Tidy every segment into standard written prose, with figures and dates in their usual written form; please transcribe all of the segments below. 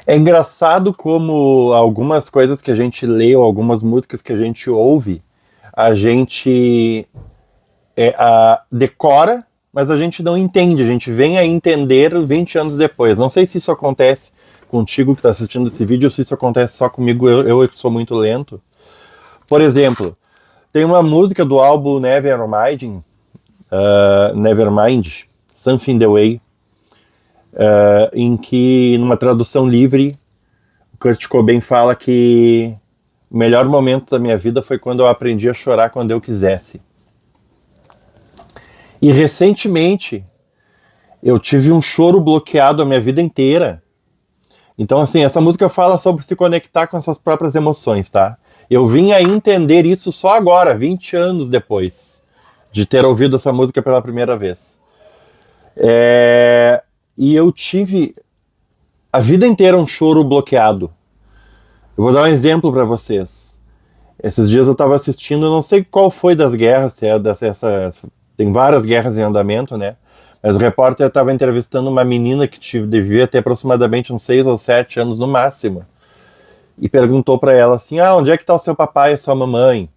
É engraçado como algumas coisas que a gente lê ou algumas músicas que a gente ouve, a gente decora, mas a gente não entende. A gente vem a entender 20 anos depois. Não sei se isso acontece contigo que está assistindo esse vídeo ou se isso acontece só comigo, eu que sou muito lento. Por exemplo, tem uma música do álbum Nevermind, Something the Way, em que, numa tradução livre, o Kurt Cobain fala que o melhor momento da minha vida foi quando eu aprendi a chorar quando eu quisesse. E recentemente eu tive um choro bloqueado a minha vida inteira. Então, assim, essa música fala sobre se conectar com as suas próprias emoções, tá? Eu vim a entender isso só agora, 20 anos depois de ter ouvido essa música pela primeira vez. E eu tive a vida inteira um choro bloqueado. Eu vou dar um exemplo para vocês. Esses dias eu estava assistindo, não sei qual foi das guerras, se é tem várias guerras em andamento, né? Mas o repórter estava entrevistando uma menina que devia ter aproximadamente uns 6 ou 7 anos no máximo. E perguntou para ela assim, onde é que está o seu papai e a sua mamãe?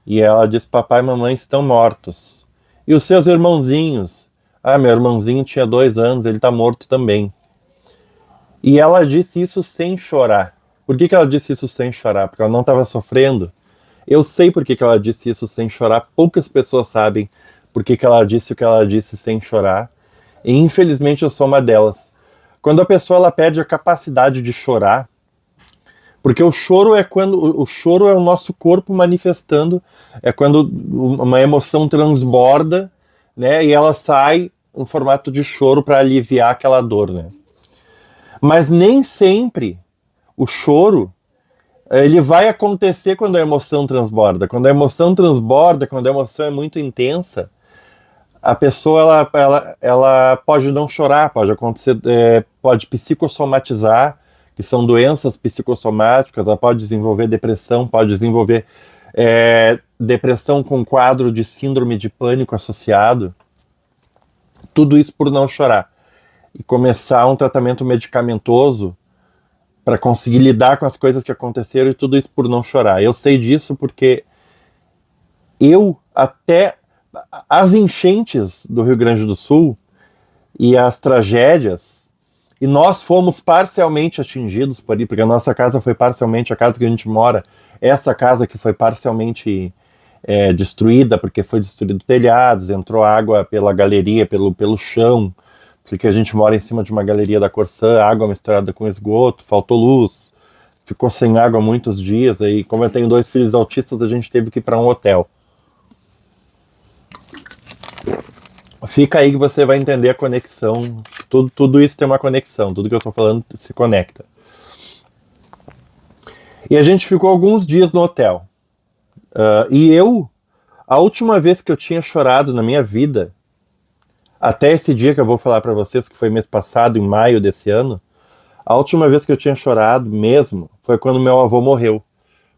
E ela disse, papai e mamãe estão mortos. E os seus irmãozinhos? Meu irmãozinho tinha 2 anos, ele está morto também. E ela disse isso sem chorar. Por que ela disse isso sem chorar? Porque ela não estava sofrendo. Eu sei por que ela disse isso sem chorar. Poucas pessoas sabem por que ela disse o que ela disse sem chorar. E infelizmente eu sou uma delas. Quando a pessoa ela perde a capacidade de chorar, porque o choro é o nosso corpo manifestando, é quando uma emoção transborda, né, e ela sai em formato de choro para aliviar aquela dor, né? Mas nem sempre o choro ele vai acontecer quando a emoção transborda. Quando a emoção transborda, quando a emoção é muito intensa, a pessoa ela pode não chorar, pode acontecer, pode psicossomatizar, que são doenças psicossomáticas, ela pode desenvolver depressão, pode desenvolver depressão com quadro de síndrome de pânico associado. Tudo isso por não chorar. E começar um tratamento medicamentoso para conseguir lidar com as coisas que aconteceram e tudo isso por não chorar. Eu sei disso porque até as enchentes do Rio Grande do Sul e as tragédias, e nós fomos parcialmente atingidos por aí, porque a nossa casa foi parcialmente, a casa que a gente mora, essa casa que foi parcialmente destruída, porque foi destruído telhados, entrou água pela galeria, pelo chão, porque a gente mora em cima de uma galeria da Corsã, água misturada com esgoto, faltou luz, ficou sem água muitos dias, aí como eu tenho 2 filhos autistas, a gente teve que ir para um hotel. Fica aí que você vai entender a conexão, tudo isso tem uma conexão, tudo que eu estou falando se conecta. E a gente ficou alguns dias no hotel, e a última vez que eu tinha chorado na minha vida, até esse dia que eu vou falar para vocês, que foi mês passado, em maio desse ano, a última vez que eu tinha chorado mesmo foi quando meu avô morreu,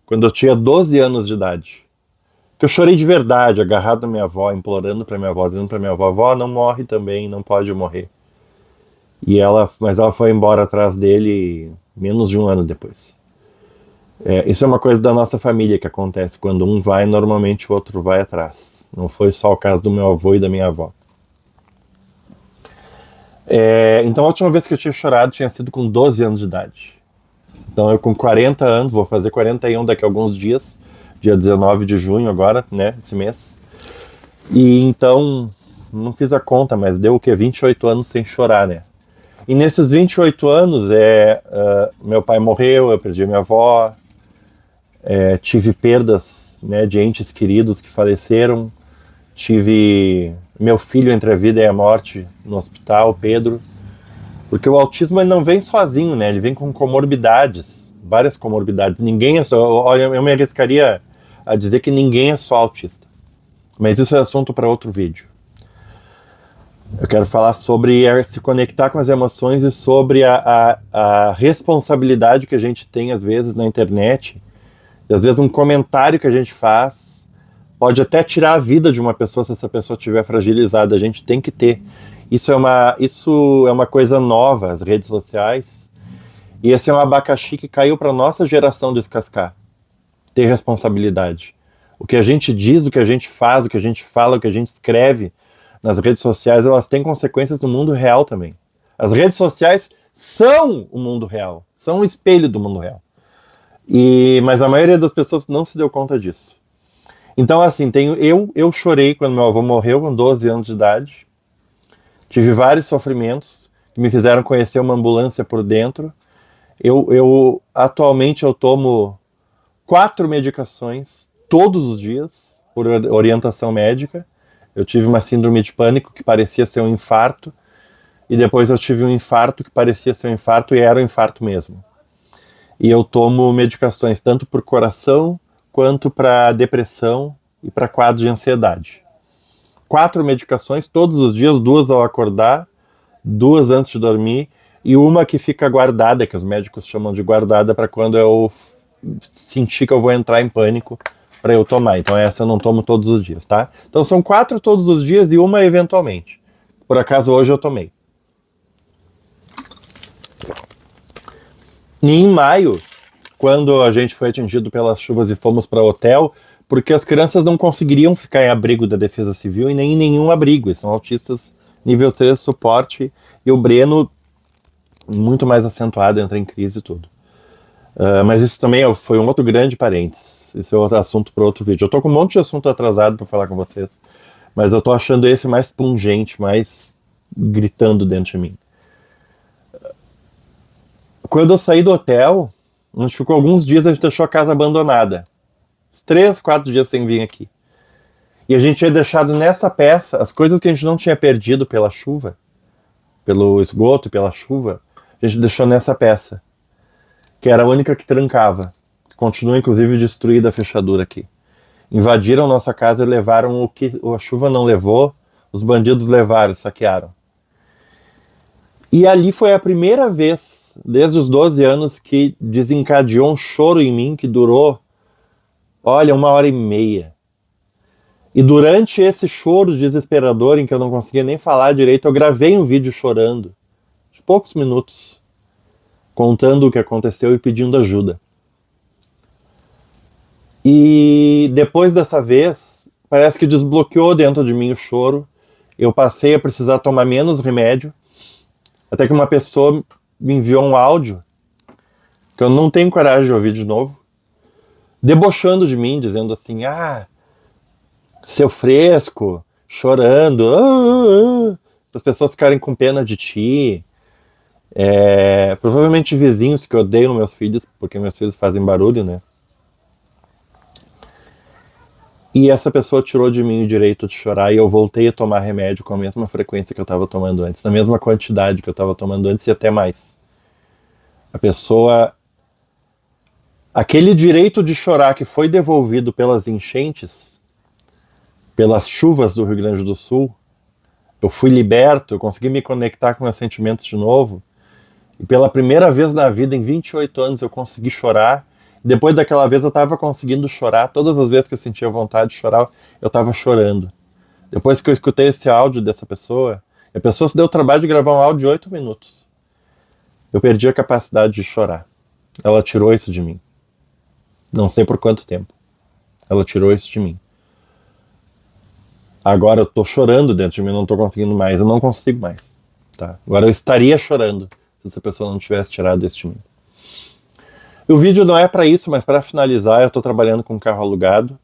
quando eu tinha 12 anos de idade. Que eu chorei de verdade, agarrado na minha avó, implorando para minha avó, dizendo para minha avó, avó, não morre também, não pode morrer. Mas ela foi embora atrás dele menos de um ano depois. Isso é uma coisa da nossa família que acontece, quando um vai, normalmente o outro vai atrás. Não foi só o caso do meu avô e da minha avó. Então a última vez que eu tinha chorado tinha sido com 12 anos de idade. Então eu com 40 anos, vou fazer 41 daqui a alguns dias, dia 19 de junho agora, né, esse mês. E então, não fiz a conta, mas deu o quê? 28 anos sem chorar, né? E nesses 28 anos, meu pai morreu, eu perdi minha avó, tive perdas, né, de entes queridos que faleceram, tive meu filho entre a vida e a morte no hospital, Pedro, porque o autismo ele não vem sozinho, né? Ele vem com comorbidades, várias comorbidades. Ninguém é só, olha, eu me arriscaria a dizer que ninguém é só autista, mas isso é assunto para outro vídeo. Eu quero falar sobre se conectar com as emoções e sobre a responsabilidade que a gente tem às vezes na internet, e às vezes um comentário que a gente faz pode até tirar a vida de uma pessoa se essa pessoa estiver fragilizada. A gente tem que ter. Isso é uma coisa nova, as redes sociais. E esse é um abacaxi que caiu para nossa geração descascar. Ter responsabilidade. O que a gente diz, o que a gente faz, o que a gente fala, o que a gente escreve nas redes sociais, elas têm consequências no mundo real também. As redes sociais são o mundo real, são um espelho do mundo real. Mas a maioria das pessoas não se deu conta disso. Então, assim, eu chorei quando meu avô morreu com 12 anos de idade. Tive vários sofrimentos que me fizeram conhecer uma ambulância por dentro. Atualmente eu tomo 4 medicações todos os dias por orientação médica. Eu tive uma síndrome de pânico que parecia ser um infarto. E depois eu tive um infarto que parecia ser um infarto e era um infarto mesmo. E eu tomo medicações tanto por coração quanto para depressão e para quadro de ansiedade. 4 medicações todos os dias, 2 ao acordar, 2 antes de dormir e uma que fica guardada, que os médicos chamam de guardada, para quando eu sentir que eu vou entrar em pânico para eu tomar. Então essa eu não tomo todos os dias, tá? Então são 4 todos os dias e uma eventualmente. Por acaso hoje eu tomei. E em maio, quando a gente foi atingido pelas chuvas e fomos para hotel, porque as crianças não conseguiriam ficar em abrigo da Defesa Civil e nem em nenhum abrigo. Eles são autistas nível 3 suporte e o Breno muito mais acentuado, entra em crise e tudo. Mas isso também foi um outro grande parênteses. Isso é outro assunto para outro vídeo. Eu tô com um monte de assunto atrasado para falar com vocês, mas eu tô achando esse mais pungente, mais gritando dentro de mim. Quando eu saí do hotel, a gente ficou alguns dias, a gente deixou a casa abandonada. 3, 4 dias sem vir aqui. E a gente tinha deixado nessa peça as coisas que a gente não tinha perdido pela chuva, pelo esgoto e pela chuva, a gente deixou nessa peça, que era a única que trancava, que continua inclusive destruída a fechadura aqui. Invadiram nossa casa e levaram o que a chuva não levou, os bandidos levaram, saquearam. E ali foi a primeira vez, desde os 12 anos, que desencadeou um choro em mim que durou, olha, 1h30. E durante esse choro desesperador, em que eu não conseguia nem falar direito, eu gravei um vídeo chorando, de poucos minutos, contando o que aconteceu e pedindo ajuda. E depois dessa vez, parece que desbloqueou dentro de mim o choro. Eu passei a precisar tomar menos remédio, até que uma pessoa me enviou um áudio, que eu não tenho coragem de ouvir de novo, debochando de mim, dizendo assim, seu fresco, chorando, as pessoas ficarem com pena de ti, provavelmente vizinhos que odeiam meus filhos, porque meus filhos fazem barulho, né? E essa pessoa tirou de mim o direito de chorar e eu voltei a tomar remédio com a mesma frequência que eu estava tomando antes, na mesma quantidade que eu estava tomando antes e até mais. A pessoa... Aquele direito de chorar que foi devolvido pelas enchentes, pelas chuvas do Rio Grande do Sul, eu fui liberto, eu consegui me conectar com meus sentimentos de novo, e pela primeira vez na vida, em 28 anos, eu consegui chorar. Depois daquela vez eu estava conseguindo chorar, todas as vezes que eu sentia vontade de chorar, eu estava chorando. Depois que eu escutei esse áudio dessa pessoa, a pessoa se deu o trabalho de gravar um áudio de 8 minutos. Eu perdi a capacidade de chorar. Ela tirou isso de mim. Não sei por quanto tempo. Ela tirou isso de mim. Agora eu tô chorando dentro de mim, não tô conseguindo mais, eu não consigo mais. Tá? Agora eu estaria chorando se essa pessoa não tivesse tirado isso de mim. O vídeo não é para isso, mas para finalizar, eu tô trabalhando com um carro alugado.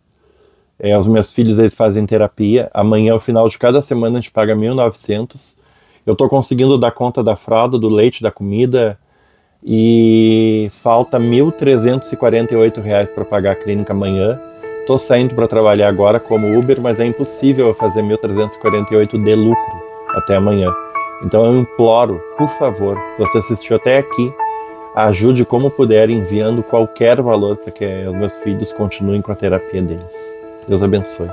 Os meus filhos, eles fazem terapia. Amanhã, ao final de cada semana, a gente paga 1.900. Eu tô conseguindo dar conta da fralda, do leite, da comida, e falta R$ 1.348 para pagar a clínica amanhã. Tô saindo para trabalhar agora como Uber, mas é impossível eu fazer 1.348 de lucro até amanhã. Então eu imploro, por favor, se você assistiu até aqui, ajude como puder enviando qualquer valor para que os meus filhos continuem com a terapia deles. Deus abençoe.